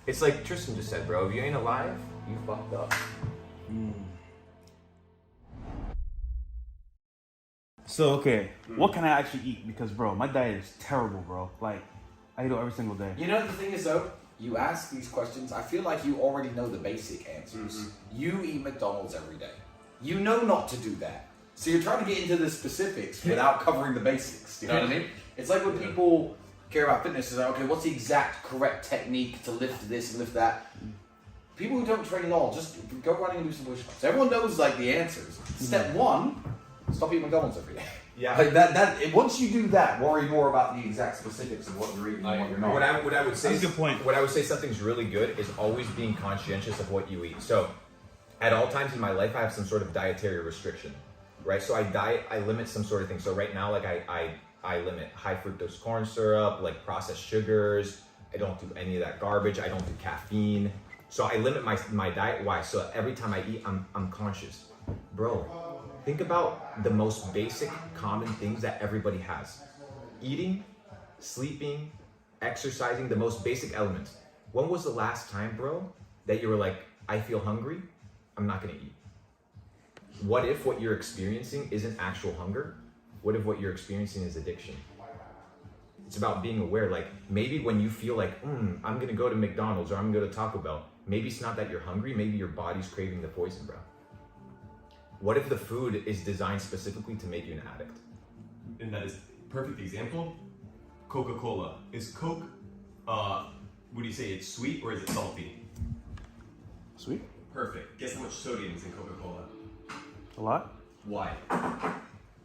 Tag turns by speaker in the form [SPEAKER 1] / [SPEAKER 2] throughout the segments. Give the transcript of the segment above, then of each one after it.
[SPEAKER 1] It's like Tristan just said, bro. If you ain't alive, you fucked up.
[SPEAKER 2] So, okay, what can I actually eat? Because, bro, my diet is terrible, bro. Like, I eat it every single day.
[SPEAKER 3] You know, the thing is, though, you ask these questions, I feel like you already know the basic answers. You eat McDonald's every day. You know not to do that. So you're trying to get into the specifics without covering the basics. You know what I mean? It's like when people care about fitness, it's like, okay, what's the exact correct technique to lift this and lift that? People who don't train at all, just go running and do some push-ups. Everyone knows, like, the answers. Step one, stop eating McDonald's every day.
[SPEAKER 1] Yeah.
[SPEAKER 3] Like that. Once you do that, worry more about the exact specifics of what you're eating and what you're not.
[SPEAKER 1] What I would say,
[SPEAKER 2] That's a good point.
[SPEAKER 1] What I would say something's really good is always being conscientious of what you eat. So, at all times in my life, I have some sort of dietary restriction, right? So I limit some sort of thing. So right now, like I limit high fructose corn syrup, like processed sugars. I don't do any of that garbage. I don't do caffeine. So I limit my diet. Why? So every time I eat, I'm conscious, bro. Think about the most basic, common things that everybody has. Eating, sleeping, exercising, the most basic elements. When was the last time, bro, that you were like, I feel hungry, I'm not gonna eat? What if what you're experiencing isn't actual hunger? What if what you're experiencing is addiction? It's about being aware, like maybe when you feel like, I'm gonna go to McDonald's or I'm gonna go to Taco Bell, maybe it's not that you're hungry, maybe your body's craving the poison, bro. What if the food is designed specifically to make you an addict?
[SPEAKER 4] And that is a perfect example. Coca-Cola. Is Coke, what do you say, it's sweet or is it salty?
[SPEAKER 2] Sweet?
[SPEAKER 4] Perfect. Guess how much sodium is in Coca-Cola?
[SPEAKER 2] A lot?
[SPEAKER 4] Why?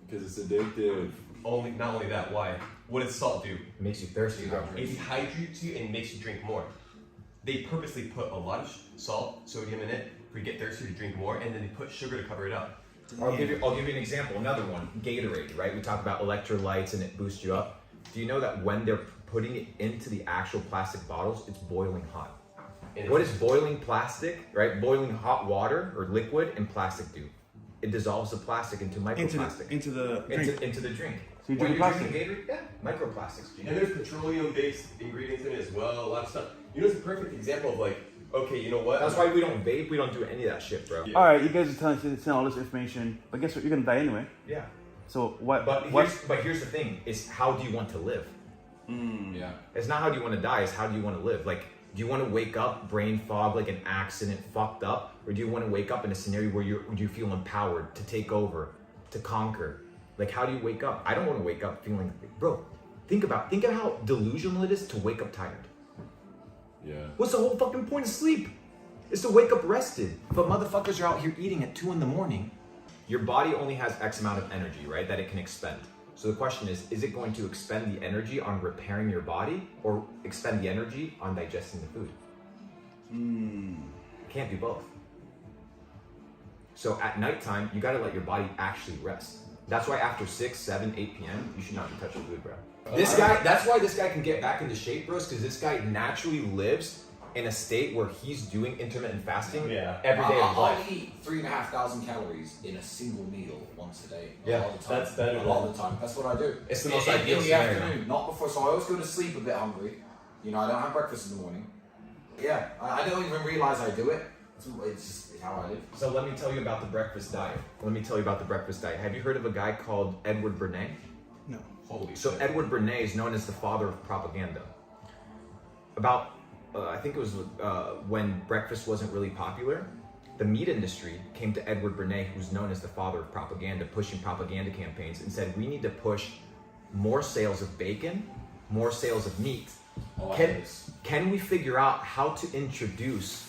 [SPEAKER 5] Because it's addictive.
[SPEAKER 4] Not only that, why? What does salt do?
[SPEAKER 1] It makes you thirsty, bro.
[SPEAKER 4] It dehydrates you and makes you drink more. They purposely put a lot of salt, sodium in it for you to get thirsty to drink more, and then they put sugar to cover it up.
[SPEAKER 1] I'll give you an example. Another one, Gatorade, right? We talk about electrolytes and it boosts you up. Do you know that when they're putting it into the actual plastic bottles, it's boiling hot? And what is boiling plastic, right? Boiling hot water or liquid and plastic do? It dissolves the plastic into microplastic.
[SPEAKER 2] Into the drink.
[SPEAKER 1] Into the drink.
[SPEAKER 2] So you
[SPEAKER 1] When
[SPEAKER 2] drink
[SPEAKER 1] you're
[SPEAKER 2] plastic?
[SPEAKER 1] drinking Gatorade, yeah, microplastics.
[SPEAKER 4] And there's petroleum-based ingredients in it as well, a lot of stuff. You know, it's a perfect example of like, okay, you know what?
[SPEAKER 1] That's why we don't vape, we don't do any of that shit, bro.
[SPEAKER 4] Yeah.
[SPEAKER 2] All right, you guys are telling all this information, but guess what? You're gonna die anyway.
[SPEAKER 1] Yeah.
[SPEAKER 2] So what?
[SPEAKER 1] But here's the thing: is how do you want to live?
[SPEAKER 3] Yeah.
[SPEAKER 1] It's not how do you want to die; it's how do you want to live. Like, do you want to wake up brain fog, like an accident, fucked up, or do you want to wake up in a scenario where you feel empowered to take over, to conquer? Like, how do you wake up? I don't want to wake up feeling, bro. Think of how delusional it is to wake up tired.
[SPEAKER 5] Yeah.
[SPEAKER 1] What's the whole fucking point of sleep? It's to wake up rested. But motherfuckers are out here eating at 2 a.m. Your body only has X amount of energy, right, that it can expend. So the question is it going to expend the energy on repairing your body or expend the energy on digesting the food? Can't do both. So at nighttime, you gotta let your body actually rest. That's why after 6, 7, 8 p.m., you should not be touching food, bro. That's why this guy can get back into shape, bros, because this guy naturally lives in a state where he's doing intermittent fasting every day of his
[SPEAKER 3] I'll
[SPEAKER 1] life.
[SPEAKER 3] eat 3,500 calories in a single meal once a day.
[SPEAKER 1] Yeah,
[SPEAKER 3] a lot of the time.
[SPEAKER 4] that's better
[SPEAKER 3] A lot of the time. That's what I do.
[SPEAKER 1] It's the most
[SPEAKER 3] in
[SPEAKER 1] ideal
[SPEAKER 3] the
[SPEAKER 1] scenario.
[SPEAKER 3] afternoon, not before. So I always go to sleep a bit hungry. You know, I don't have breakfast in the morning. Yeah, I don't even realize I do it. It's just how I live.
[SPEAKER 1] So let me tell you about the breakfast diet. Have you heard of a guy called Edward Bernays?
[SPEAKER 2] No.
[SPEAKER 4] Holy
[SPEAKER 1] So
[SPEAKER 4] shit.
[SPEAKER 1] Edward Bernays is known as the father of propaganda. About, I think it was when breakfast wasn't really popular, the meat industry came to Edward Bernays, who's known as the father of propaganda, pushing propaganda campaigns, and said, we need to push more sales of bacon, more sales of meat. Can we figure out how to introduce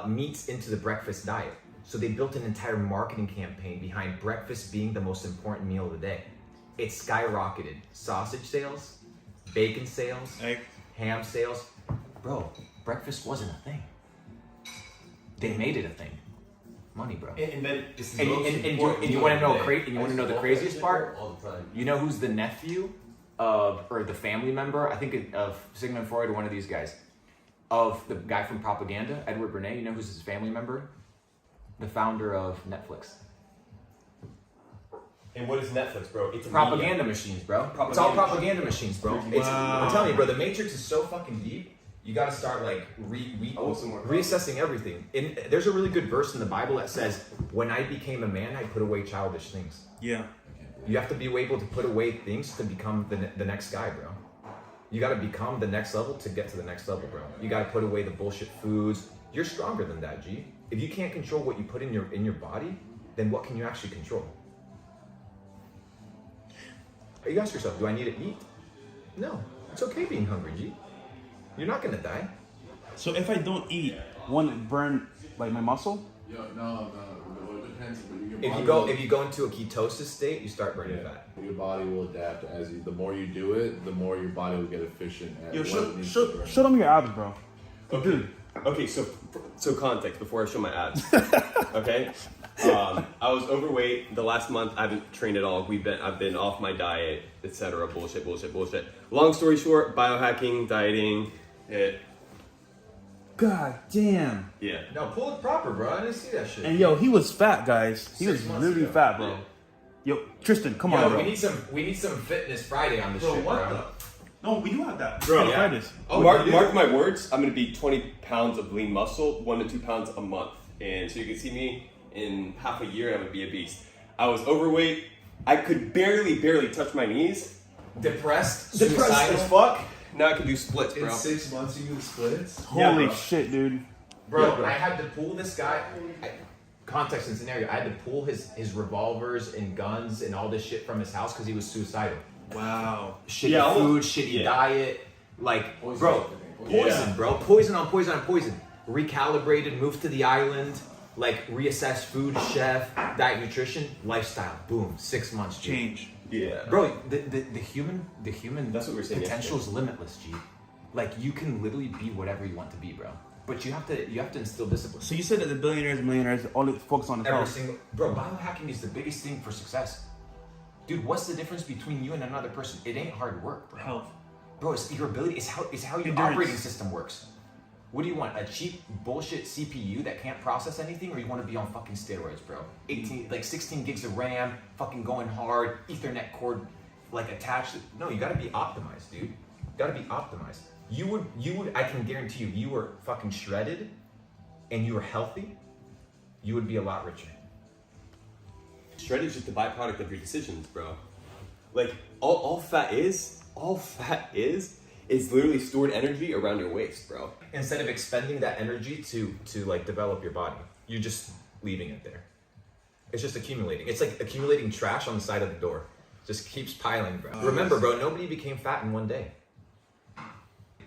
[SPEAKER 1] meats into the breakfast diet? So they built an entire marketing campaign behind breakfast being the most important meal of the day. It skyrocketed. Sausage sales, bacon sales,
[SPEAKER 2] Egg.
[SPEAKER 1] ham sales. Bro, breakfast wasn't a thing. They made it a thing. Money, bro.
[SPEAKER 4] And then it's the
[SPEAKER 1] And
[SPEAKER 4] most
[SPEAKER 1] you
[SPEAKER 4] important
[SPEAKER 1] want to
[SPEAKER 4] meal
[SPEAKER 1] know
[SPEAKER 4] of the day.
[SPEAKER 1] you want to know the
[SPEAKER 4] I
[SPEAKER 1] craziest
[SPEAKER 4] smoke
[SPEAKER 1] part?
[SPEAKER 4] that shit all the time.
[SPEAKER 1] You know who's the nephew of, or the family member, I think of Sigmund Freud or one of these guys, of the guy from propaganda, Edward Bernays. You know who's his family member? The founder of Netflix.
[SPEAKER 4] And what is Netflix, bro? It's a
[SPEAKER 1] Propaganda
[SPEAKER 4] media.
[SPEAKER 1] machines, bro. It's
[SPEAKER 4] Propaganda
[SPEAKER 1] all propaganda machines, bro.
[SPEAKER 2] Wow.
[SPEAKER 1] I'm telling you, bro, the Matrix is so fucking deep. you got to start like
[SPEAKER 4] some more
[SPEAKER 1] reassessing everything. And there's a really good verse in the Bible that says, "When I became a man, I put away childish things."
[SPEAKER 2] Yeah.
[SPEAKER 1] You have to be able to put away things to become the next guy, bro. You got to become the next level to get to the next level, bro. You got to put away the bullshit foods. You're stronger than that, G. If you can't control what you put in your body, then what can you actually control? You ask yourself, do I need to eat? No. It's okay being hungry, G. You're not gonna die.
[SPEAKER 2] So if I don't eat, won't it burn like my muscle?
[SPEAKER 5] Yeah, no, well, it depends. But
[SPEAKER 1] If you go into a ketosis state, you start burning fat.
[SPEAKER 5] Your body will adapt as you. The more you do it, the more your body will get efficient at
[SPEAKER 2] Yo,
[SPEAKER 5] what it needs to burn.
[SPEAKER 2] show them your abs, bro.
[SPEAKER 4] Okay.
[SPEAKER 2] Dude.
[SPEAKER 4] Okay, so context before I show my abs. Okay. I was overweight. The last month I haven't trained at all. I've been off my diet, etc. Bullshit. Long story short, biohacking, dieting,
[SPEAKER 2] God damn.
[SPEAKER 4] yeah.
[SPEAKER 1] No, pull it proper, bro. I didn't see that shit.
[SPEAKER 2] And yo, he was fat, guys. He
[SPEAKER 1] 6
[SPEAKER 2] was
[SPEAKER 1] months
[SPEAKER 2] literally
[SPEAKER 1] ago.
[SPEAKER 2] fat, bro.
[SPEAKER 4] Yeah.
[SPEAKER 2] Yo, Tristan, come
[SPEAKER 1] Yo,
[SPEAKER 2] on, bro.
[SPEAKER 1] we need some Fitness Friday on this shit, bro.
[SPEAKER 2] No, we do have that.
[SPEAKER 4] Bro,
[SPEAKER 2] Try
[SPEAKER 1] yeah.
[SPEAKER 2] this.
[SPEAKER 1] Oh,
[SPEAKER 4] mark
[SPEAKER 1] you do?
[SPEAKER 4] my words. I'm gonna be 20 pounds of lean muscle, 1 to 2 pounds a month, and so you can see me in half a year, and I'm gonna be a beast. I was overweight. I could barely touch my knees.
[SPEAKER 1] Depressed
[SPEAKER 4] Depressed
[SPEAKER 1] suicidal.
[SPEAKER 4] as fuck. Now I can do splits, bro.
[SPEAKER 5] In 6 months, you do splits.
[SPEAKER 2] Holy
[SPEAKER 4] bro.
[SPEAKER 2] shit, dude.
[SPEAKER 1] Bro,
[SPEAKER 4] Yeah, bro.
[SPEAKER 1] I had to pull this guy. Context and scenario. I had to pull his revolvers and guns and all this shit from his house because he was suicidal.
[SPEAKER 2] Wow.
[SPEAKER 1] Shitty
[SPEAKER 4] Yeah,
[SPEAKER 1] food,
[SPEAKER 4] almost-
[SPEAKER 1] shitty
[SPEAKER 4] yeah.
[SPEAKER 1] diet. Like,
[SPEAKER 5] Poison.
[SPEAKER 1] bro,
[SPEAKER 5] Yeah.
[SPEAKER 1] poison, bro. Poison on poison on poison. Recalibrated, moved to the island. Like, reassessed food, chef, diet, nutrition, lifestyle. Boom. 6 months, G.
[SPEAKER 2] Change.
[SPEAKER 4] Yeah.
[SPEAKER 1] Bro, the human
[SPEAKER 4] That's what we were saying
[SPEAKER 1] potential is limitless, G. Like, you can literally be whatever you want to be, bro. But you have to instill discipline.
[SPEAKER 2] So you said that the billionaires and millionaires all focus on the
[SPEAKER 1] Every
[SPEAKER 2] health.
[SPEAKER 1] single bro, biohacking is the biggest thing for success. Dude, what's the difference between you and another person? It ain't hard work, bro.
[SPEAKER 2] Health.
[SPEAKER 1] Bro, it's your ability. It's how your
[SPEAKER 2] Endurance.
[SPEAKER 1] operating system works. What do you want? A cheap bullshit CPU that can't process anything, or you want to be on fucking steroids, bro? 16 gigs of RAM, fucking going hard, Ethernet cord, like attached. No, you gotta be optimized, dude. You gotta be optimized. You would. I can guarantee you were fucking shredded, and you were healthy. You would be a lot richer.
[SPEAKER 4] Shredding is just a byproduct of your decisions, bro. Like all fat is literally stored energy around your waist, bro.
[SPEAKER 1] Instead of expending that energy to like develop your body, you're just leaving it there. It's just accumulating. It's like accumulating trash on the side of the door. Just keeps piling, bro. Remember, bro, nobody became fat in one day.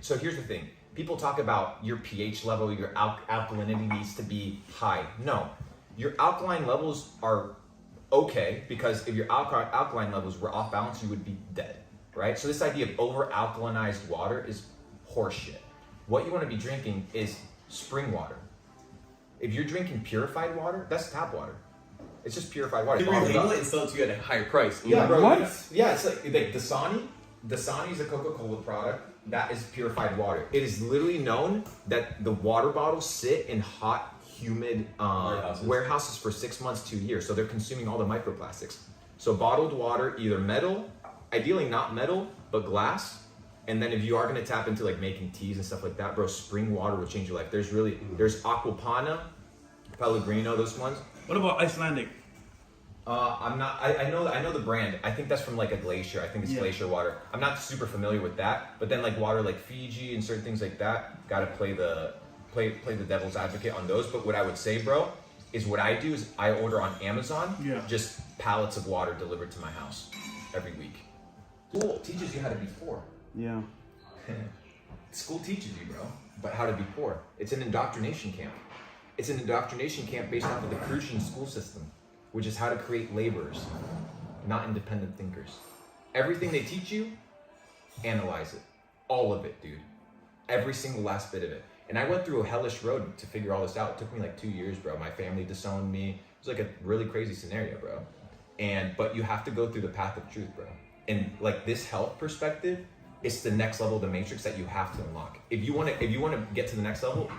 [SPEAKER 1] So here's the thing. People talk about your pH level, your alkalinity needs to be high. No, your alkaline levels are okay, because if your alkaline levels were off balance, you would be dead, right? So this idea of over-alkalinized water is horseshit. What you want to be drinking is spring water. If you're drinking purified water, that's tap water. It's just purified water.
[SPEAKER 4] They relabel it and sell it to you at a higher price.
[SPEAKER 1] Yeah, bro.
[SPEAKER 2] What?
[SPEAKER 1] Yeah, it's like Dasani. Dasani is a Coca-Cola product. That is purified water. It is literally known that the water bottles sit in hot, humid warehouses for 6 months to a year. So they're consuming all the microplastics. So bottled water, either metal, ideally not metal, but glass. And then if you are going to tap into like making teas and stuff like that, bro, spring water will change your life. There's Aquapana, Pellegrino, those ones.
[SPEAKER 2] What about Icelandic?
[SPEAKER 1] I know the brand. I think that's from like a glacier. I think it's glacier water. I'm not super familiar with that. But then like water like Fiji and certain things like that, gotta play the devil's advocate on those. But what I would say, bro, is what I do is I order on Amazon just pallets of water delivered to my house every week. School teaches you how to be poor.
[SPEAKER 2] Yeah.
[SPEAKER 1] School teaches you, bro, but how to be poor. It's an indoctrination camp. It's an indoctrination camp based off of the Prussian school system, which is how to create laborers, not independent thinkers. Everything they teach you, analyze it. All of it, dude. Every single last bit of it. And I went through a hellish road to figure all this out. It took me like 2 years, bro. My family disowned me. It was like a really crazy scenario, bro. But you have to go through the path of truth, bro. And like this health perspective, it's the next level of the matrix that you have to unlock. If you want to get to the next level.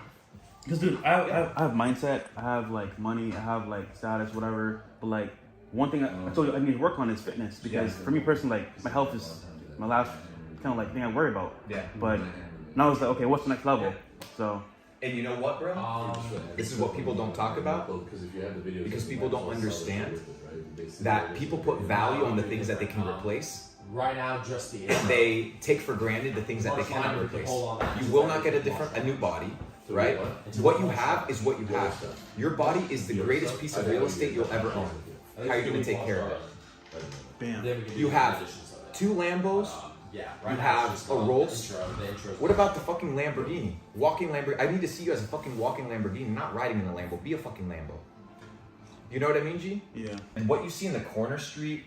[SPEAKER 2] Because dude, I have mindset, I have like money, I have like status, whatever. But like one thing I told you I need to work on is fitness. Because for me personally, like my health is my last kind of like thing I worry about.
[SPEAKER 1] Yeah.
[SPEAKER 2] But And I was like, okay, what's the next level? So.
[SPEAKER 1] And you know what, bro? This is what people don't talk about. Because people don't understand that people put value on the things that they can replace.
[SPEAKER 6] Right now, just the
[SPEAKER 1] and they take for granted the things that they cannot replace. You will not get a new body, right? What you have is what you have. Your body is the greatest piece of real estate you'll ever own. How are you going to take care of it?
[SPEAKER 2] Bam.
[SPEAKER 1] You have 2 Lambos. You have a Rolls. What about the fucking Lamborghini? Walking Lamborghini. I need to see you as a fucking walking Lamborghini, not riding in a Lambo. Be a fucking Lambo. You know what I mean, G?
[SPEAKER 2] Yeah.
[SPEAKER 1] And what you see in the corner street,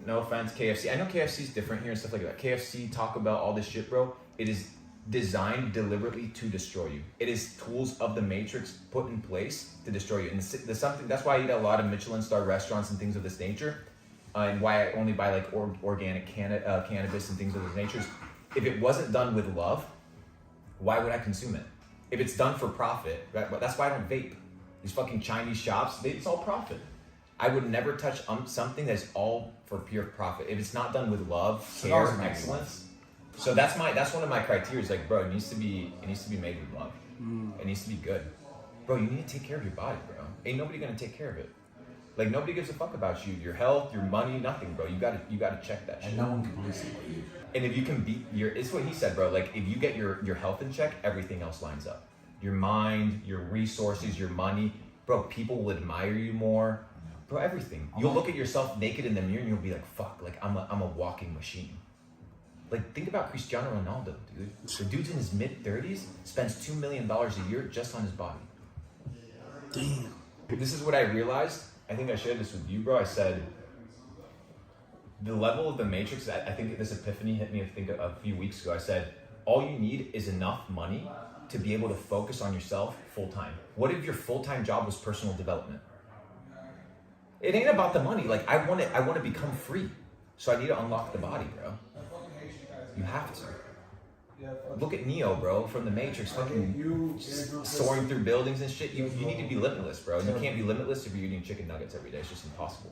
[SPEAKER 1] no offense, KFC. I know KFC is different here and stuff like that. KFC, Taco Bell, all this shit, bro. It is designed deliberately to destroy you. It is tools of the Matrix put in place to destroy you. And there's something. That's why I eat a lot of Michelin star restaurants and things of this nature. And why I only buy like organic cannabis and things of this nature. If it wasn't done with love, why would I consume it? If it's done for profit, that's why I don't vape. These fucking Chinese shops, it's all profit. I would never touch something that's all for pure profit. If it's not done with love, care, excellence. So that's one of my criteria. Is like, bro, it needs to be made with love. It needs to be good. Bro, you need to take care of your body, bro. Ain't nobody gonna take care of it. Like nobody gives a fuck about you, your health, your money, nothing, bro. You gotta check that shit.
[SPEAKER 3] And no one can police it but you.
[SPEAKER 1] And if you can beat it's what he said, bro. Like if you get your health in check, everything else lines up. Your mind, your resources, your money, bro. People will admire you more. Bro, everything. You'll look at yourself naked in the mirror and you'll be like, fuck, like I'm a walking machine. Like think about Cristiano Ronaldo, dude. The dude's in his mid-30s, spends $2 million a year just on his body.
[SPEAKER 2] Damn.
[SPEAKER 1] This is what I realized. I think I shared this with you, bro. I said, the level of the Matrix, I think this epiphany hit me, I think a few weeks ago. I said, all you need is enough money to be able to focus on yourself full-time. What if your full-time job was personal development? It ain't about the money. Like I want to become free. So I need to unlock the body, bro. You have to. Look at Neo, bro, from the Matrix, fucking soaring through buildings and shit. You need to be limitless, bro. You can't be limitless if you're eating chicken nuggets every day. It's just impossible.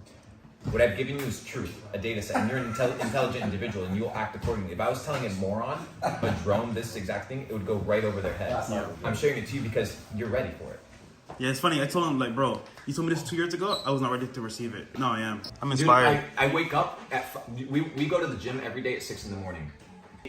[SPEAKER 1] What I've given you is truth, a data set, and you're an intelligent individual, and you'll act accordingly. If I was telling a moron, a drone, this exact thing, it would go right over their head. I'm sharing it to you because you're ready for it.
[SPEAKER 2] Yeah, it's funny. I told him, like, bro, you told me this 2 years ago. I was not ready to receive it. No, I am. I'm inspired.
[SPEAKER 1] Dude, I wake up we go to the gym every day at 6 in the morning.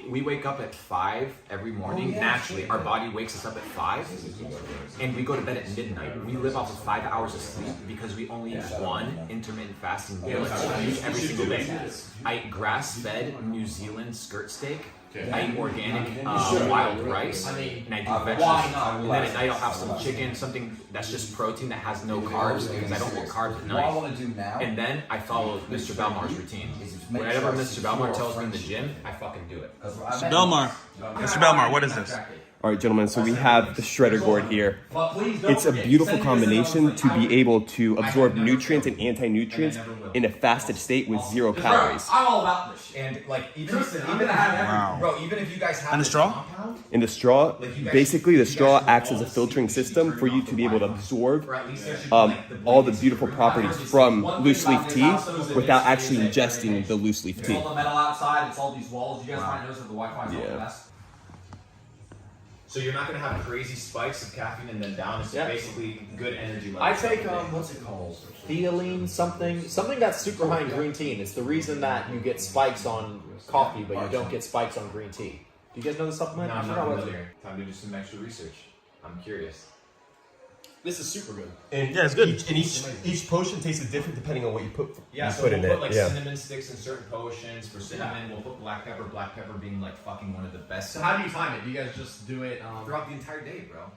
[SPEAKER 1] We wake up at 5 every morning. Naturally, our body wakes us up at 5, and we go to bed at midnight. We live off of 5 hours of sleep because we only eat one intermittent fasting meal every single day. I eat grass-fed New Zealand skirt steak. I eat organic wild rice, and I do vegetables. And then at night I'll have some chicken, something that's just protein that has no carbs because I don't want carbs at night.
[SPEAKER 3] What I want to do now,
[SPEAKER 1] and then I follow Mr. Belmar's routine. Whenever Mr. Belmar tells me in the gym, I fucking do it.
[SPEAKER 2] Mr. Belmar, what is this?
[SPEAKER 4] All right, gentlemen, so we have the shredder gourd here. It's a beautiful combination to be able to absorb nutrients and anti-nutrients in a fasted state with 0 calories.
[SPEAKER 6] I'm all about this shit.
[SPEAKER 1] And like even if you guys have
[SPEAKER 2] And the straw?
[SPEAKER 4] In the straw, basically the straw acts as a filtering system for you to be able to absorb all the beautiful properties from loose leaf tea without actually ingesting the loose leaf tea.
[SPEAKER 6] All the metal outside, it's all these walls. You guys might notice that the Wi-Fi is all the best.
[SPEAKER 1] So you're not gonna have crazy spikes of caffeine and then down. It's basically good energy level.
[SPEAKER 6] I take what's it called? Theoline, something that's super high in green tea, and it's the reason that you get spikes on coffee, but you don't get spikes on green tea. Do you guys know the supplement?
[SPEAKER 1] No, I'm not familiar. Time to do some extra research. I'm curious.
[SPEAKER 6] This is super good.
[SPEAKER 4] And
[SPEAKER 2] Yeah, it's good.
[SPEAKER 4] Each potion tastes different depending on what you put.
[SPEAKER 1] We'll put like cinnamon sticks in certain potions. For cinnamon, we'll put black pepper. Black pepper being like fucking one of the best.
[SPEAKER 6] So how do you time it? Do you guys just do it
[SPEAKER 1] throughout the entire day, bro?